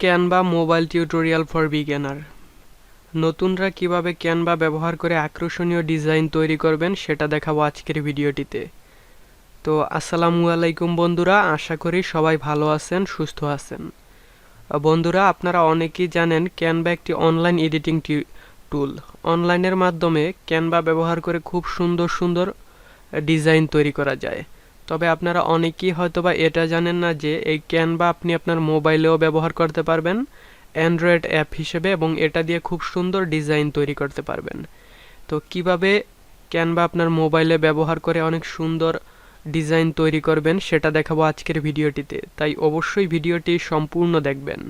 Canva mobile tutorial for beginner. নতুনরা কিভাবে Canva ব্যবহার করে আকর্ষণীয় ডিজাইন তৈরি করবেন সেটা দেখাবো আজকের ভিডিওটিতে। তো আসসালামু আলাইকুম বন্ধুরা, আশা করি সবাই ভালো আছেন, সুস্থ আছেন। বন্ধুরা, আপনারা অনেকেই জানেন ক্যানভা একটি অনলাইন এডিটিং টুল। অনলাইনের মাধ্যমে ক্যানভা ব্যবহার করে খুব সুন্দর সুন্দর ডিজাইন তৈরি করা যায়। তবে আপনারা অনেকেই হয়তোবা এটা জানেন না যে এই ক্যানভা আপনি আপনার মোবাইলেও ব্যবহার করতে পারবেন অ্যান্ড্রয়েড অ্যাপ হিসেবে, এবং এটা দিয়ে খুব সুন্দর ডিজাইন তৈরি করতে পারবেন। তো কিভাবে ক্যানভা আপনার মোবাইলে ব্যবহার করে অনেক সুন্দর ডিজাইন তৈরি করবেন সেটা দেখাবো আজকের ভিডিওটিতে, তাই অবশ্যই ভিডিওটি সম্পূর্ণ দেখবেন।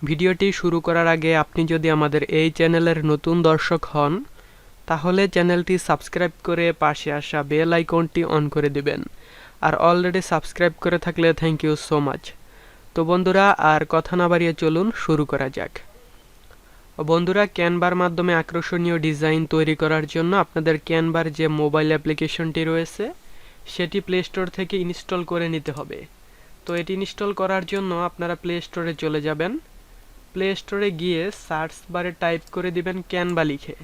ভিডিওটি শুরু করার আগে আপনি যদি আমাদের এই চ্যানেলের নতুন দর্শক হন তাহলে চ্যানেলটি সাবস্ক্রাইব করে পাশে আসা বেল আইকনটি অন করে দিবেন, আর অলরেডি সাবস্ক্রাইব করে থাকলে থ্যাংক ইউ সো মাচ। তো বন্ধুরা, আর কথা না বাড়িয়ে চলুন শুরু করা যাক। বন্ধুরা, ক্যানভার মাধ্যমে আকর্ষণীয় ডিজাইন তৈরি করার জন্য আপনাদের ক্যানভার যে মোবাইল অ্যাপ্লিকেশনটি রয়েছে সেটি প্লে স্টোর থেকে ইনস্টল করে নিতে হবে। তো এটি ইনস্টল করার জন্য আপনারা প্লে স্টোরে চলে যাবেন। প্লে স্টোরে গিয়ে সার্চ বারে টাইপ করে দিবেন ক্যানভা লিখে।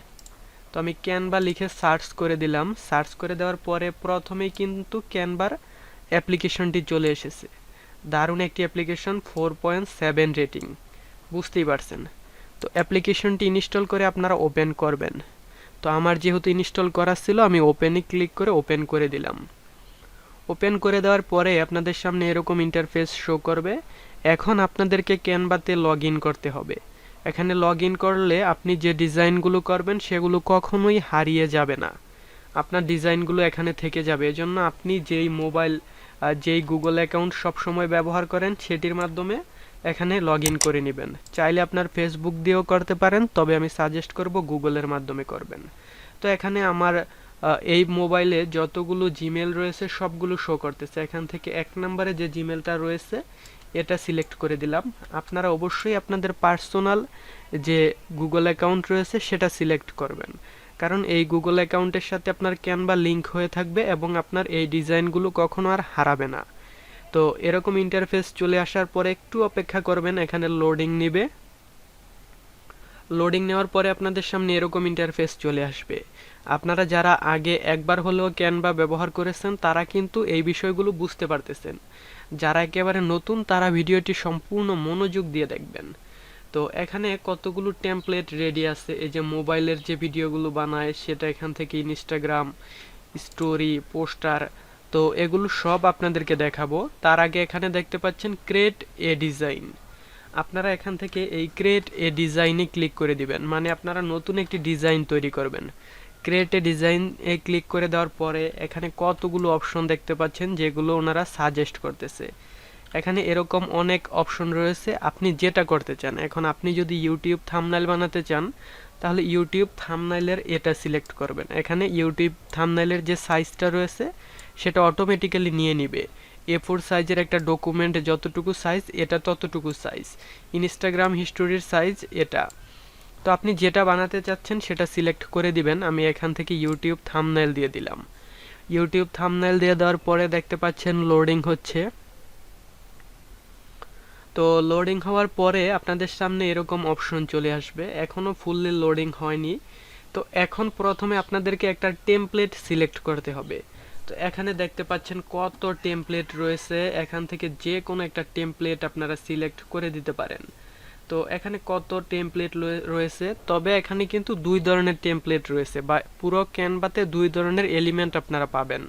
তো আমি ক্যানভা লিখে সার্চ করে দিলাম। সার্চ করে দেওয়ার পরে প্রথমেই কিন্তু ক্যানভার অ্যাপ্লিকেশনটি চলে এসেছে। দারুণ একটি অ্যাপ্লিকেশন, 4.7 রেটিং, বুঝতেই পারছেন। তো অ্যাপ্লিকেশনটি ইনস্টল করে আপনারা ওপেন করবেন। তো আমার যেহেতু ইনস্টল করা ছিল আমি ওপেনে ক্লিক করে ওপেন করে দিলাম। ওপেন করে দেওয়ার পরে আপনাদের সামনে এরকম ইন্টারফেস শো করবে। এখন আপনাদেরকে ক্যানভাতে লগ ইন করতে হবে। এখানে লগ ইন করলে আপনি যে ডিজাইনগুলো করবেন সেগুলো কখনোই হারিয়ে যাবে না, আপনার ডিজাইনগুলো এখানে থেকে যাবে। এজন্য আপনি যেই গুগল অ্যাকাউন্ট সবসময় ব্যবহার করেন সেটির মাধ্যমে এখানে লগ ইন করে নেবেন। চাইলে আপনার ফেসবুক দিয়েও করতে পারেন, তবে আমি সাজেস্ট করব গুগলের মাধ্যমে করবেন। তো এখানে আমার এই মোবাইলে যতগুলো জিমেল রয়েছে সবগুলো শো করতেছে। এখান থেকে 1 নম্বরে যে জিমেলটা রয়েছে এটা সিলেক্ট করে দিলাম। আপনারা অবশ্যই আপনাদের পার্সোনাল যে গুগল অ্যাকাউন্ট রয়েছে সেটা সিলেক্ট করবেন, কারণ এই গুগল অ্যাকাউন্টের সাথে আপনার ক্যানভা লিংক হয়ে থাকবে এবং আপনার এই ডিজাইনগুলো কখনো আর হারাবে না। তো এরকম ইন্টারফেস চলে আসার পরে একটু অপেক্ষা করবেন, এখানে লোডিং নেবে। লোডিং নেওয়ার পরে আপনাদের সামনে এরকম ইন্টারফেস চলে আসবে। আপনারা যারা আগে একবার হলেও ক্যানভা ব্যবহার করেছেন তারা কিন্তু এই বিষয়গুলো বুঝতে পারতেছেন। যারা একেবারে নতুন তারা ভিডিওটি সম্পূর্ণ মনোযোগ দিয়ে দেখবেন। তো এখানে কতগুলো টেমপ্লেট রেডি আছে। এই যে মোবাইলের যে ভিডিওগুলো বানায় সেটা এখান থেকে ইনস্টাগ্রাম স্টোরি, পোস্টার, তো এগুলো সব আপনাদেরকে দেখাবো। তার আগে এখানে দেখতে পাচ্ছেন ক্রিয়েট এ ডিজাইন। আপনারা এখান থেকে এই ক্রিয়েট এ ডিজাইনে ক্লিক করে দিবেন, মানে আপনারা নতুন একটি ডিজাইন তৈরি করবেন। Create a design A click করে দেওয়ার পরে এখানে কতগুলো অপশন দেখতে পাচ্ছেন যেগুলো ওনারা সাজেস্ট করতেছে। এখানে এরকম অনেক অপশন রয়েছে, আপনি যেটা করতে চান। এখন আপনি যদি ইউটিউব থাম্বনেল বানাতে চান তাহলে ইউটিউব থাম্বনেলের এটা সিলেক্ট করবেন। এখানে ইউটিউব থাম্বনেলের যে সাইজটা রয়েছে সেটা অটোমেটিক্যালি নিয়ে নিবে। A4 সাইজের একটা ডকুমেন্ট যতটুকু সাইজ এটা ততটুকু সাইজ। ইনস্টাগ্রাম হিস্টোরির সাইজ এটা। তো আপনি যেটা বানাতে চাচ্ছেন সেটা সিলেক্ট করে দিবেন। আমি এখান থেকে ইউটিউব থাম্বনেল দিয়ে দিলাম। ইউটিউব থাম্বনেল দিয়ে দেওয়ার পরে দেখতে পাচ্ছেন লোডিং হচ্ছে। তো লোডিং হওয়ার পরে আপনাদের সামনে এরকম অপশন চলে আসবে। এখনো ফুললি লোডিং হয়নি। তো এখন প্রথমে আপনাদেরকে একটা টেমপ্লেট সিলেক্ট করতে হবে। তো এখানে দেখতে পাচ্ছেন কত টেমপ্লেট রয়েছে, এখান থেকে যে কোনো একটা টেমপ্লেট আপনারা সিলেক্ট করে দিতে পারেন। তো এখানে কত টেমপ্লেট রয়েছে, তবে এখানে কিন্তু 2 ধরনের টেমপ্লেট রয়েছে, বা পুরো ক্যানভাতে 2 ধরনের এলিমেন্ট আপনারা পাবেন।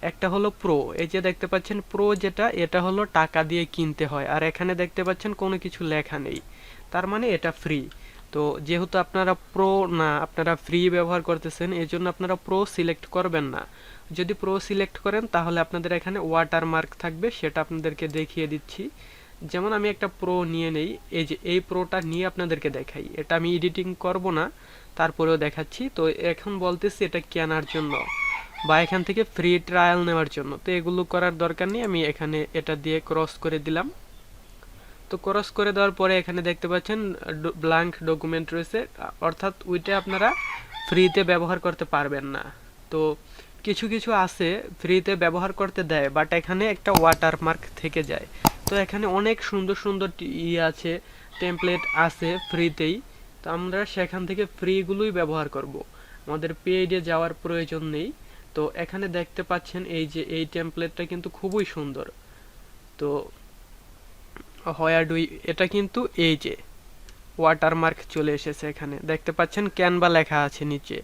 একটা হলো প্রো, এই যে দেখতে পাচ্ছেন প্রো যেটা, এটা হলো টাকা দিয়ে কিনতে হয়। আর এখানে দেখতে পাচ্ছেন কোনো কিছু লেখা নেই, তার মানে এটা ফ্রি। তো যেহেতু আপনারা প্রো না, আপনারা ফ্রি ব্যবহার করতেছেন, এই জন্য আপনারা প্রো সিলেক্ট করবেন না। যদি প্রো সিলেক্ট করেন তাহলে আপনাদের এখানে ওয়াটারমার্ক থাকবে, সেটা আপনাদেরকে দেখিয়ে দিচ্ছি। যেমন আমি একটা প্রো নিয়ে নেই, এই যে এই প্রোটা নিয়ে আপনাদেরকে দেখাই। এটা আমি এডিটিং করব না, তারপরেও দেখাচ্ছি। তো এখন বলতেছি এটা কেনার জন্য বা এখান থেকে ফ্রি ট্রায়াল নেওয়ার জন্য। তো এগুলো করার দরকার নেই, আমি এখানে এটা দিয়ে ক্রস করে দিলাম। তো ক্রস করে দেওয়ার পরে এখানে দেখতে পাচ্ছেন ব্ল্যাঙ্ক ডকুমেন্ট রয়েছে, অর্থাৎ ওইটা আপনারা ফ্রিতে ব্যবহার করতে পারবেন না। তো কিছু কিছু আছে ফ্রিতে ব্যবহার করতে দেয়, বাট এখানে একটা ওয়াটারমার্ক থেকে যায়। তো এখানে অনেক সুন্দর সুন্দর আছে, টেমপ্লেট আছে ফ্রিতেই। তো আমরা সেখান থেকে ফ্রিগুলোই ব্যবহার করব, আমাদের পেইডে যাওয়ার প্রয়োজন নেই। তো এখানে দেখতে পাচ্ছেন এই যে এই টেমপ্লেটটা কিন্তু খুবই সুন্দর। তো হোয়ার ডু, এটা কিন্তু এই যে ওয়াটারমার্ক চলে এসেছে, এখানে দেখতে পাচ্ছেন ক্যানভা লেখা আছে নিচে।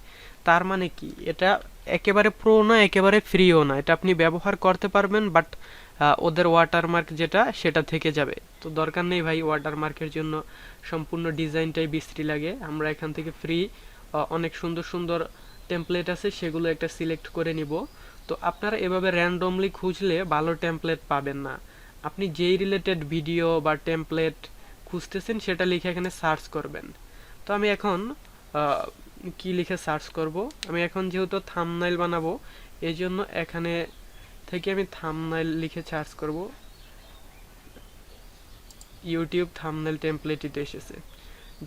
তার মানে কি, এটা একেবারে প্রো না একেবারে ফ্রিও না, এটা আপনি ব্যবহার করতে পারবেন, বাট ওদের ওয়াটারমার্ক যেটা সেটা থেকে যাবে। তো দরকার নেই ভাই ওয়াটারমার্কের জন্য সম্পূর্ণ ডিজাইনটাই বিশ্রী লাগে। আমরা এখান থেকে ফ্রি অনেক সুন্দর সুন্দর টেমপ্লেট আছে, সেগুলো একটা সিলেক্ট করে নিব। তো আপনারা এভাবে র্যান্ডমলি খুঁজলে ভালো টেমপ্লেট পাবেন না। আপনি যেই রিলেটেড ভিডিও বা টেমপ্লেট খুঁজতেছেন সেটা লিখে এখানে সার্চ করবেন। তো আমি এখন কি লিখে সার্চ করব, আমি এখন যেহেতু থাম্বনেইল বানাবো এই জন্য এখানে থেকে আমি থাম্বনেইল লিখে সার্চ করব। ইউটিউব থাম্বনেইল টেমপ্লেটই এসেছে।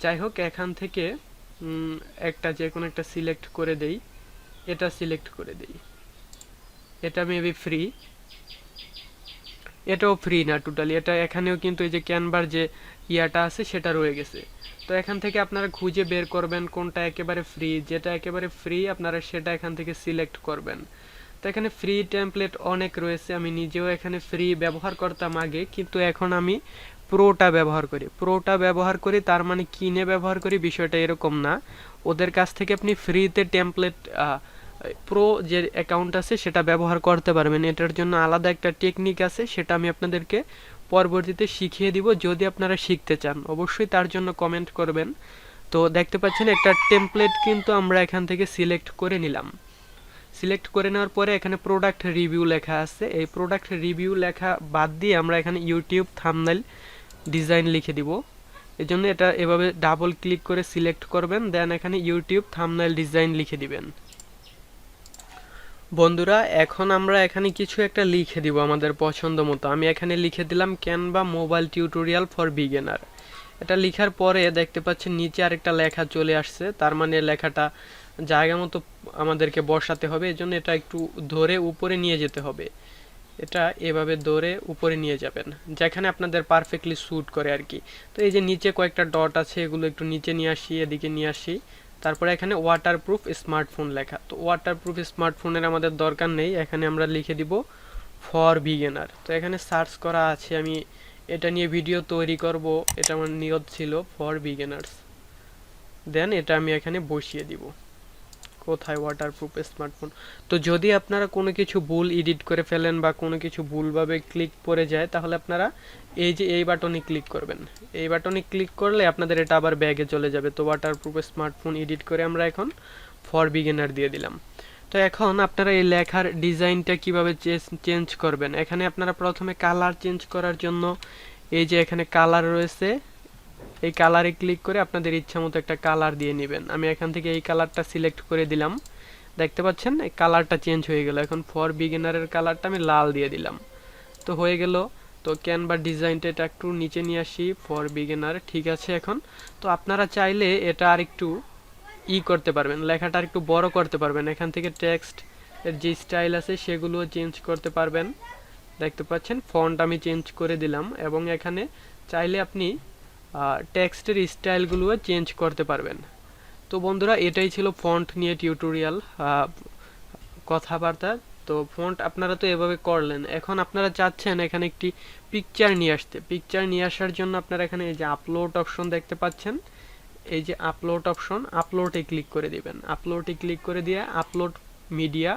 যাই হোক, এখান থেকে একটা যে কোনো একটা সিলেক্ট করে দেই, এটা সিলেক্ট করে দেই। এটা মেবি ফ্রি, এটাও ফ্রি না টোটালি, এটা এখানেও কিন্তু এই যে ক্যানভার যে ইয়াটা আছে সেটা রয়ে গেছে। তো এখান থেকে আপনারা খুঁজে বের করবেন কোনটা একেবারে ফ্রি, যেটা একেবারে ফ্রি আপনারা সেটা এখান থেকে সিলেক্ট করবেন। তো এখানে ফ্রি টেমপ্লেট অনেক রয়েছে, আমি নিজেও এখানে ফ্রি ব্যবহার করতাম আগে, কিন্তু এখন আমি প্রোটা ব্যবহার করি। প্রোটা ব্যবহার করি তার মানে কিনে ব্যবহার করি বিষয়টা এরকম না। ওদের কাছ থেকে আপনি ফ্রিতে টেমপ্লেট প্রো যে অ্যাকাউন্ট আছে সেটা ব্যবহার করতে পারবেন। এটার জন্য আলাদা একটা টেকনিক আছে, সেটা আমি আপনাদেরকে পরবর্তীতে শিখিয়ে দিব। যদি আপনারা শিখতে চান অবশ্যই তার জন্য কমেন্ট করবেন। তো দেখতে পাচ্ছেন একটা টেমপ্লেট কিন্তু আমরা এখান থেকে সিলেক্ট করে নিলাম। সিলেক্ট করে নেওয়ার পরে এখানে প্রোডাক্ট রিভিউ লেখা আছে, এই প্রোডাক্ট রিভিউ লেখা বাদ দিয়ে আমরা এখানে ইউটিউব থাম্বনেইল ডিজাইন লিখে দিব। এই জন্য এটা এভাবে ডাবল ক্লিক করে সিলেক্ট করবেন, দেন এখানে ইউটিউব থাম্বনেইল ডিজাইন লিখে দিবেন। বন্ধুরা এখন আমরা এখানে কিছু একটা লিখে দিব আমাদের পছন্দ মতো। আমি এখানে লিখে দিলাম Canva mobile tutorial for beginner. এটা লেখার পরে দেখতে পাচ্ছেন নিচে আরেকটা লেখা চলে আসছে, তার মানে লেখাটা জায়গা মতো আমাদেরকে বসাতে হবে। এজন্য এটা একটু ধরে উপরে নিয়ে যেতে হবে, এটা এভাবে ধরে উপরে নিয়ে যাবেন যেখানে আপনাদের পারফেক্টলি স্যুট করে আর কি। তো এই যে নিচে কয়েকটা ডট আছে, এগুলো একটু নিচে নিয়ে আসি, এদিকে নিয়ে আসি। তারপরে এখানে ওয়াটারপ্রুফ স্মার্টফোন লেখা, তো ওয়াটারপ্রুফ স্মার্টফোনের আমাদের দরকার নেই, এখানে আমরা লিখে দিব ফর বিগিনার। তো এখানে সার্চ করা আছে, আমি এটা নিয়ে ভিডিও তৈরি করব, এটা আমার নিয়ত ছিল ফর বিগিনার্স। দেন এটা আমি এখানে বসিয়ে দিব কোথায় ওয়াটারপ্রুফ স্মার্টফোন। তো যদি আপনারা কোনো কিছু ভুল এডিট করে ফেলেন বা কোনো কিছু ভুলভাবে ক্লিক পড়ে যায়, তাহলে আপনারা এই যে এই বাটনে ক্লিক করবেন। এই বাটনে ক্লিক করলে আপনাদের এটা আবার ব্যাগে চলে যাবে। তো ওয়াটারপ্রুফ স্মার্টফোন এডিট করে আমরা এখন ফর বিগিনার দিয়ে দিলাম। তো এখন আপনারা এই লেখার ডিজাইনটা কিভাবে চেঞ্জ করবেন, এখানে আপনারা প্রথমে কালার চেঞ্জ করার জন্য এই যে এখানে কালার রয়েছে, এই কালারে ক্লিক করে আপনাদের ইচ্ছা মতো একটা কালার দিয়ে নেবেন। আমি এখান থেকে এই কালারটা সিলেক্ট করে দিলাম, দেখতে পাচ্ছেন এই কালারটা চেঞ্জ হয়ে গেল। এখন ফর বিগিনারের কালারটা আমি লাল দিয়ে দিলাম, তো হয়ে গেল। তো ক্যানভা ডিজাইনটা এটা একটু নিচে নিয়ে আসি, ফর বিগিনার, ঠিক আছে। এখন তো আপনারা চাইলে এটা আরেকটু করতে পারবেন, লেখাটা আরেকটু বড় করতে পারবেন। এখান থেকে টেক্সট এর যে স্টাইল আছে সেগুলো চেঞ্জ করতে পারবেন। দেখতে পাচ্ছেন ফন্ট আমি চেঞ্জ করে দিলাম, এবং এখানে চাইলে আপনি টেক্সটের স্টাইলগুলো চেঞ্জ করতে পারবেন। তো বন্ধুরা এটাই ছিল ফন্ট নিয়ে টিউটোরিয়াল কথাবার্তা। তো ফন্ট আপনারা তো এভাবে করলেন, এখন আপনারা চাচ্ছেন এখানে একটি পিকচার নিয়ে আসতে। পিকচার নিয়ে আসার জন্য আপনারা এখানে এই যে আপলোড অপশন দেখতে পাচ্ছেন, এই যে আপলোড অপশন, আপলোডে ক্লিক করে দিবেন। আপলোডে ক্লিক করে দিয়ে আপলোড মিডিয়া।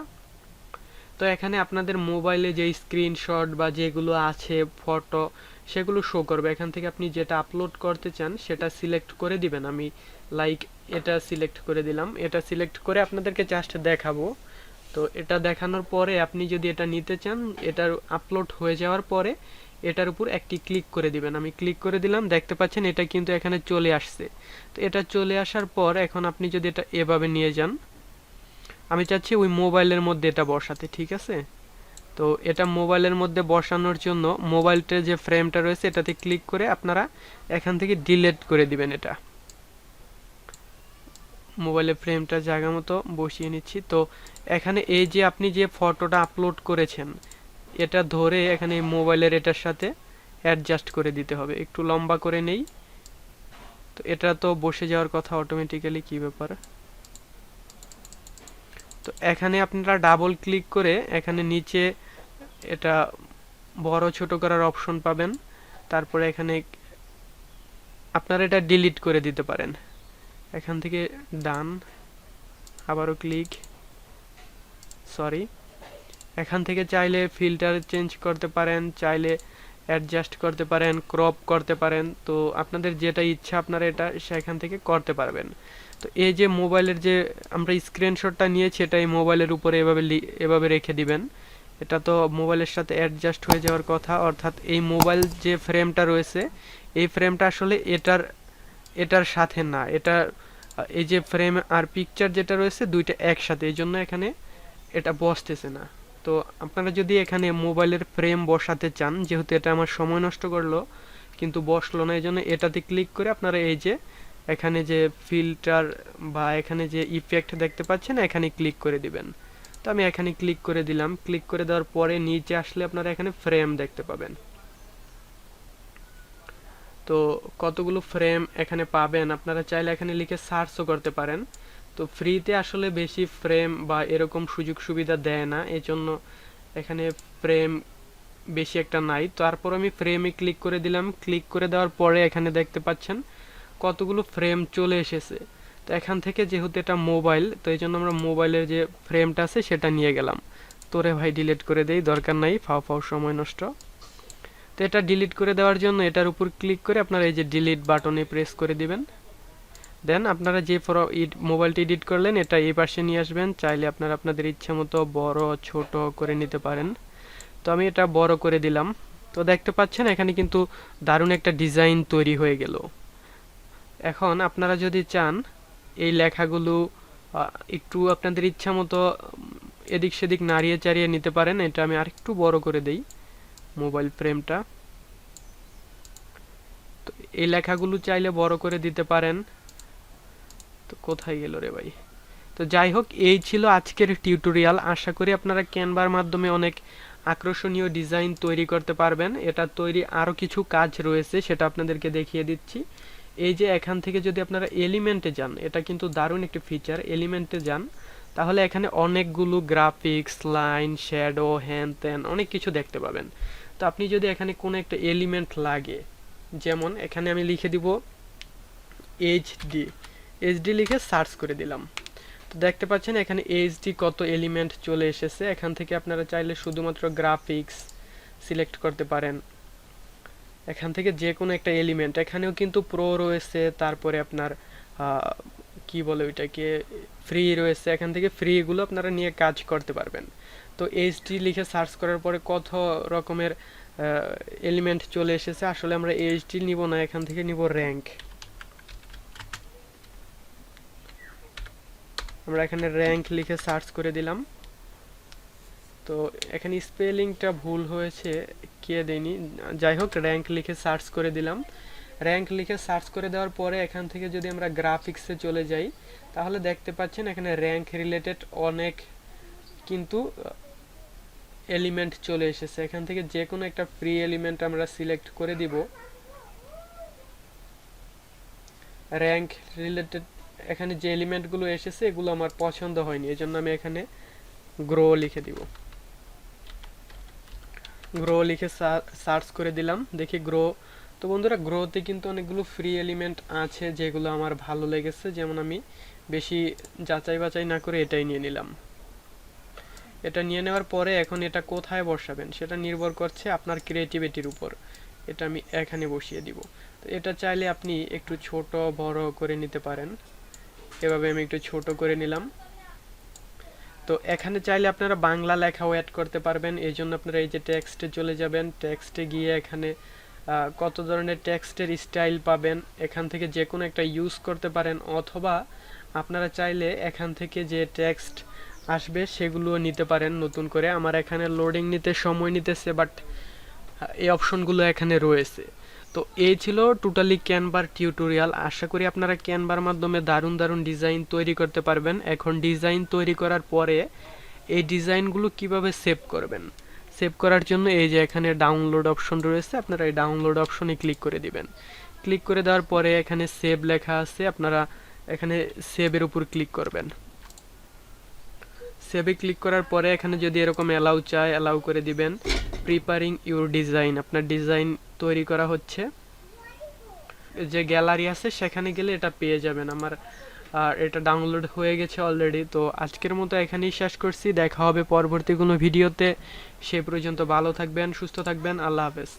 তো এখানে আপনাদের মোবাইলে যে স্ক্রিনশট বা যেগুলো আছে ফটো সেগুলো শো করবে। এখান থেকে আপনি যেটা আপলোড করতে চান সেটা সিলেক্ট করে দিবেন। আমি লাইক এটা সিলেক্ট করে দিলাম, এটা সিলেক্ট করে আপনাদেরকে জাস্ট দেখাবো। তো এটা দেখানোর পরে আপনি যদি এটা নিতে চান, এটার আপলোড হয়ে যাওয়ার পরে এটার উপর একটি ক্লিক করে দিবেন। আমি ক্লিক করে দিলাম, দেখতে পাচ্ছেন এটা কিন্তু এখানে চলে আসছে। তো এটা চলে আসার পর এখন আপনি যদি এটা এভাবে নিয়ে যান, আমি চাচ্ছি ওই মোবাইলের মধ্যে এটা বসাতে, ঠিক আছে। তো এটা মোবাইলের মধ্যে বসানোর জন্য মোবাইলটার যে ফ্রেমটা রয়েছে এটাতে ক্লিক করে আপনারা এখান থেকে ডিলিট করে দিবেন। এটা মোবাইলের ফ্রেমটা জায়গা মতো বসিয়ে নিচ্ছি। তো এখানে এই যে আপনি যে ফটোটা আপলোড করেছেন এটা ধরে এখানে মোবাইলের এটার সাথে অ্যাডজাস্ট করে দিতে হবে। একটু লম্বা করে নেই, তো এটা তো বসে যাওয়ার কথা অটোমেটিক্যালি, কি ব্যাপার। তো এখানে আপনারা ডাবল ক্লিক করে এখানে নিচে এটা বড় ছোট করার অপশন পাবেন। তারপরে এখানে আপনারা এটা ডিলিট করে দিতে পারেন। এখান থেকে ডান, আবারও ক্লিক, সরি। এখান থেকে চাইলে ফিল্টার চেঞ্জ করতে পারেন, চাইলে অ্যাডজাস্ট করতে পারেন, ক্রপ করতে পারেন। তো আপনাদের যেটা ইচ্ছা আপনারা এটা সেখান থেকে করতে পারবেন। তো এই যে মোবাইলের যে আমরা স্ক্রিনশটটা নিয়েছি, এটা এই মোবাইলের উপরে এভাবে রেখে দিবেন। এটা তো মোবাইলের সাথে অ্যাডজাস্ট হয়ে যাওয়ার কথা, অর্থাৎ এই মোবাইল যে ফ্রেমটা রয়েছে এই ফ্রেমটা আসলে এটার সাথে না, এটা এই যে ফ্রেম আর পিকচার যেটা রয়েছে দুইটা একসাথে, এই জন্য এখানে এটা বসতেছে না। তো আপনারা যদি এখানে মোবাইলের ফ্রেম বসাতে চান, যেহেতু এটা আমার সময় নষ্ট করলো কিন্তু বসলো না, এই জন্য এটাতে ক্লিক করে আপনারা এই যে এখানে যে ফিল্টার বা এখানে যে ইফেক্ট দেখতে পাচ্ছেন এখানে ক্লিক করে দিবেন। তো আমি এখানে ক্লিক করে দিলাম। ক্লিক করে দেওয়ার পরে নিচে আসলে আপনারা এখানে ফ্রেম দেখতে পাবেন। তো কতগুলো ফ্রেম এখানে পাবেন, আপনারা চাইলে এখানে লিখে সার্চও করতে পারেন। তো ফ্রিতে আসলে বেশি ফ্রেম বা এরকম সুযোগ সুবিধা দেয় না, এজন্য এখানে ফ্রেম বেশি একটা নাই। তারপর আমি ফ্রেমে ক্লিক করে দিলাম। ক্লিক করে দেওয়ার পরে এখানে দেখতে পাচ্ছেন কতগুলো ফ্রেম চলে এসেছে। তো এখান থেকে যেহেতু এটা মোবাইল, তো এই জন্য আমরা মোবাইলের যে ফ্রেমটা আছে সেটা নিয়ে গেলাম। তোরে ভাই ডিলিট করে দেই, দরকার নাই, ফাও ফাও সময় নষ্ট। তো এটা ডিলিট করে দেওয়ার জন্য এটার উপর ক্লিক করে আপনারা এই যে ডিলিট বাটনে প্রেস করে দিবেন। দেন আপনারা যে মোবাইলটি এডিট করলেন এটা এই পাশে নিয়ে আসবেন। চাইলে আপনারা আপনাদের ইচ্ছা মতো বড় ছোট করে নিতে পারেন। তো আমি এটা বড় করে দিলাম। তো দেখতে পাচ্ছেন এখানে কিন্তু দারুণ একটা ডিজাইন তৈরি হয়ে গেল। এখন আপনারা যদি চান এই লেখাগুলো একটু আপনাদের ইচ্ছা মতো এদিক সেদিক নাড়িয়ে চাড়িয়ে নিতে পারেন। এটা আমি আরেকটু বড় করে দেই মোবাইল ফ্রেমটা। তো এই লেখাগুলো চাইলে বড় করে দিতে পারেন। তো কোথায় গেল রে ভাই। তো যাই হোক, এই ছিল আজকের টিউটোরিয়াল। আশা করি আপনারা ক্যানভার মাধ্যমে অনেক আকর্ষণীয় ডিজাইন তৈরি করতে পারবেন। এটা তৈরি আরও কিছু কাজ রয়েছে, সেটা আপনাদেরকে দেখিয়ে দিচ্ছি। এই যে এখান থেকে যদি আপনারা এলিমেন্টে যান, এটা কিন্তু দারুণ একটি ফিচার। এলিমেন্টে যান তাহলে এখানে অনেকগুলো গ্রাফিক্স, লাইন, শ্যাডো, হ্যান ত্যান অনেক কিছু দেখতে পাবেন। তো আপনি যদি এখানে কোনো একটা এলিমেন্ট লাগে, যেমন এখানে আমি লিখে দিব এইচডি লিখে সার্চ করে দিলাম। তো দেখতে পাচ্ছেন এখানে এইচডি কত এলিমেন্ট চলে এসেছে। এখান থেকে আপনারা চাইলে শুধুমাত্র গ্রাফিক্স সিলেক্ট করতে পারেন। এখান থেকে যে কোনো একটা এলিমেন্ট, এখানেও কিন্তু প্রো রয়েছে, তারপরে আপনার কি বলে ওইটাকে ফ্রি রয়েছে। এখান থেকে ফ্রিগুলো আপনারা নিয়ে কাজ করতে পারবেন। তো এইচডি লিখে সার্চ করার পরে কত রকমের এলিমেন্ট চলে এসেছে। আসলে আমরা এইচডি নিব না, এখান থেকে নিব র্যাঙ্ক। আমরা এখানে র্যাঙ্ক লিখে সার্চ করে দিলাম। তো এখানে স্পেলিংটা ভুল হয়েছে, কে দেয়নি, যাই হোক র্যাঙ্ক লিখে সার্চ করে দিলাম। র্যাঙ্ক লিখে সার্চ করে দেওয়ার পরে এখান থেকে যদি আমরা গ্রাফিক্সে চলে যাই তাহলে দেখতে পাচ্ছেন এখানে র্যাঙ্ক রিলেটেড অনেক কিন্তু এলিমেন্ট চলে এসেছে। এখান থেকে যে কোনো একটা ফ্রি এলিমেন্ট আমরা সিলেক্ট করে দিব। র্যাঙ্ক রিলেটেড এখানে যে এলিমেন্টগুলো এসেছে এগুলো আমার পছন্দ হয়নি, এজন্য আমি এখানে গ্রো লিখে দিব। গ্রো লিখে সার্চ করে দিলাম, দেখি গ্রো। তো বন্ধুরা গ্রোতে কিন্তু অনেকগুলো ফ্রি এলিমেন্ট আছে যেগুলো আমার ভালো লেগেছে, যেমন আমি বেশি যাচাই বাছাই না করে এটাই নিয়ে নিলাম। এটা নিয়ে নেওয়ার পরে এখন এটা কোথায় বসাবেন সেটা নির্ভর করছে আপনার ক্রিয়েটিভিটির উপর। এটা আমি এখানে বসিয়ে দিব। তো এটা চাইলে আপনি একটু ছোট বড় করে নিতে পারেন। এভাবে আমি একটু ছোট করে নিলাম। তো এখানে চাইলে আপনারা বাংলা লেখাও অ্যাড করতে পারবেন। এই জন্য আপনারা এই যে টেক্সটে চলে যাবেন। টেক্সটে গিয়ে এখানে কত ধরনের টেক্সটের স্টাইল পাবেন, এখান থেকে যে কোনো একটা ইউজ করতে পারেন, অথবা আপনারা চাইলে এখান থেকে যে টেক্সট আসবে সেগুলো নিতে পারেন নতুন করে। আমার এখানে লোডিং নিতে সময় নিতেছে, বাট এই অপশনগুলো এখানে রয়েছে। তো এই ছিল টোটালি ক্যানভার টিউটোরিয়াল। আশা করি আপনারা ক্যানভার মাধ্যমে দারুণ দারুণ ডিজাইন তৈরি করতে পারবেন। এখন ডিজাইন তৈরি করার পরে এই ডিজাইনগুলো কিভাবে সেভ করবেন, সেভ করার জন্য এই যে এখানে ডাউনলোড অপশন রয়েছে, আপনারা এই ডাউনলোড অপশনে ক্লিক করে দিবেন। ক্লিক করে দেওয়ার পরে এখানে সেভ লেখা আছে, আপনারা এখানে সেভের উপর ক্লিক করবেন। সেভে ক্লিক করার পরে এখানে যদি এরকম অ্যালাউ চায় অ্যালাউ করে দিবেন। প্রিপারিং ইউর ডিজাইন, আপনার ডিজাইন তৈরি করা হচ্ছে। যে গ্যালারি আছে সেখানে গেলে এটা পেয়ে যাবেন। আমার আর এটা ডাউনলোড হয়ে গেছে অলরেডি। তো আজকের মতো এখানেই শেষ করছি, দেখা হবে পরবর্তী কোনো ভিডিওতে। সে পর্যন্ত ভালো থাকবেন, সুস্থ থাকবেন, আল্লাহ হাফেজ।